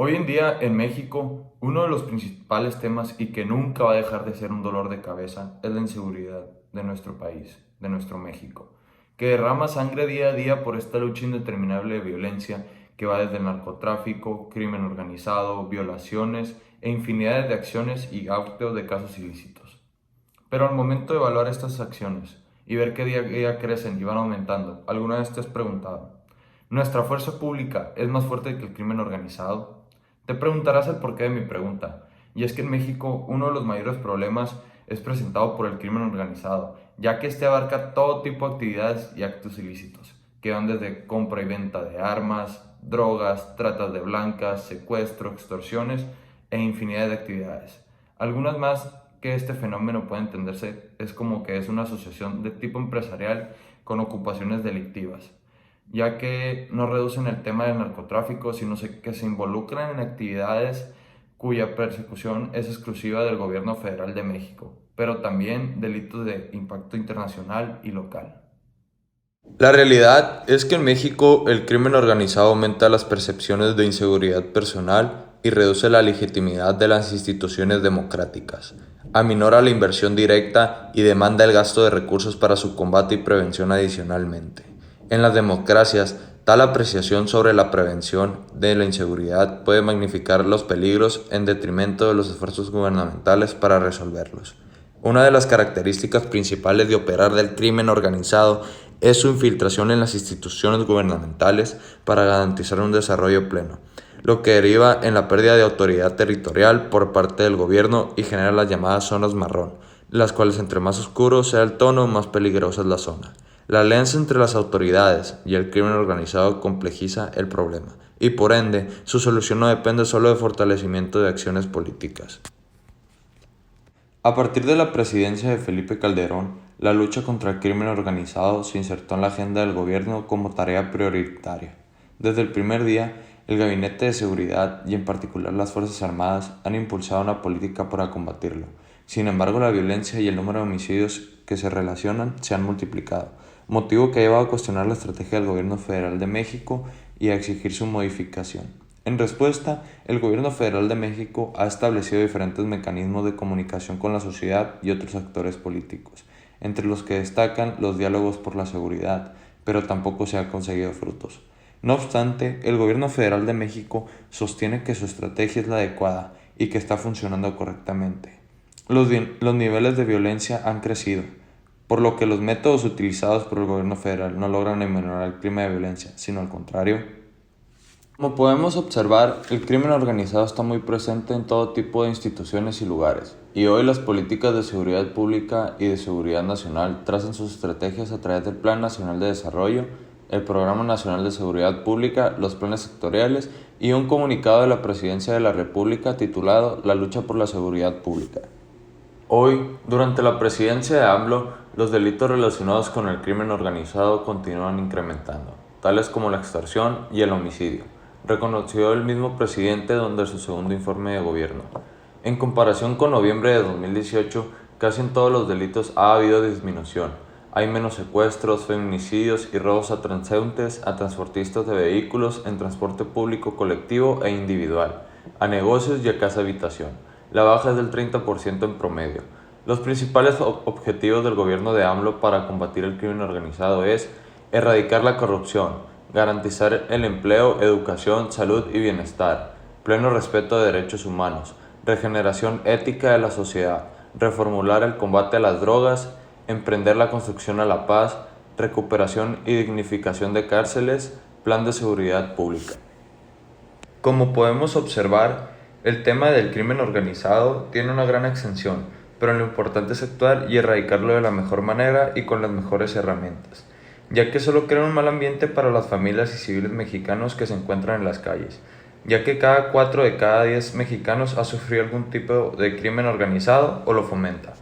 Hoy en día en México, uno de los principales temas y que nunca va a dejar de ser un dolor de cabeza es la inseguridad de nuestro país, de nuestro México, que derrama sangre día a día por esta lucha indeterminable de violencia que va desde el narcotráfico, crimen organizado, violaciones e infinidad de acciones y actos de casos ilícitos. Pero al momento de evaluar estas acciones y ver que día a día crecen y van aumentando, ¿alguna vez te has preguntado, ¿nuestra fuerza pública es más fuerte que el crimen organizado? Te preguntarás el porqué de mi pregunta, y es que en México uno de los mayores problemas es presentado por el crimen organizado, ya que este abarca todo tipo de actividades y actos ilícitos, que van desde compra y venta de armas, drogas, tratas de blancas, secuestro, extorsiones e infinidad de actividades. Algunas más que este fenómeno puede entenderse es como que es una asociación de tipo empresarial con ocupaciones delictivas, ya que no reducen el tema del narcotráfico, sino que se involucran en actividades cuya persecución es exclusiva del gobierno federal de México, pero también delitos de impacto internacional y local. La realidad es que en México el crimen organizado aumenta las percepciones de inseguridad personal y reduce la legitimidad de las instituciones democráticas. Aminora la inversión directa y demanda el gasto de recursos para su combate y prevención adicionalmente. En las democracias, tal apreciación sobre la prevención de la inseguridad puede magnificar los peligros en detrimento de los esfuerzos gubernamentales para resolverlos. Una de las características principales de operar del crimen organizado es su infiltración en las instituciones gubernamentales para garantizar un desarrollo pleno, lo que deriva en la pérdida de autoridad territorial por parte del gobierno y genera las llamadas zonas marrón, las cuales entre más oscuro sea el tono, más peligrosa es la zona. La alianza entre las autoridades y el crimen organizado complejiza el problema, y por ende, su solución no depende solo de fortalecimiento de acciones políticas. A partir de la presidencia de Felipe Calderón, la lucha contra el crimen organizado se insertó en la agenda del gobierno como tarea prioritaria. Desde el primer día, el Gabinete de Seguridad y en particular las Fuerzas Armadas han impulsado una política para combatirlo. Sin embargo, la violencia y el número de homicidios que se relacionan se han multiplicado, motivo que ha llevado a cuestionar la estrategia del gobierno federal de México y a exigir su modificación. En respuesta, el Gobierno Federal de México ha establecido diferentes mecanismos de comunicación con la sociedad y otros actores políticos, entre los que destacan los diálogos por la seguridad, pero tampoco se han conseguido frutos. No obstante, el Gobierno Federal de México sostiene que su estrategia es la adecuada y que está funcionando correctamente. Los niveles de violencia han crecido, por lo que los métodos utilizados por el Gobierno Federal no logran aminorar el clima de violencia, sino al contrario. Como podemos observar, el crimen organizado está muy presente en todo tipo de instituciones y lugares, y hoy las políticas de seguridad pública y de seguridad nacional trazan sus estrategias a través del Plan Nacional de Desarrollo, el Programa Nacional de Seguridad Pública, los planes sectoriales y un comunicado de la Presidencia de la República titulado La lucha por la seguridad pública. Hoy, durante la presidencia de AMLO, los delitos relacionados con el crimen organizado continúan incrementando, tales como la extorsión y el homicidio, reconoció el mismo presidente durante su segundo informe de gobierno. En comparación con noviembre de 2018, casi en todos los delitos ha habido disminución. Hay menos secuestros, feminicidios y robos a transeúntes, a transportistas de vehículos en transporte público colectivo e individual, a negocios y a casa habitación. La baja es del 30% en promedio. Los principales objetivos del gobierno de AMLO para combatir el crimen organizado es erradicar la corrupción, garantizar el empleo, educación, salud y bienestar, pleno respeto de derechos humanos, regeneración ética de la sociedad, reformular el combate a las drogas, emprender la construcción a la paz, recuperación y dignificación de cárceles, plan de seguridad pública. Como podemos observar, el tema del crimen organizado tiene una gran extensión, pero lo importante es actuar y erradicarlo de la mejor manera y con las mejores herramientas, ya que solo crea un mal ambiente para las familias y civiles mexicanos que se encuentran en las calles, ya que cada 4 de cada 10 mexicanos ha sufrido algún tipo de crimen organizado o lo fomenta.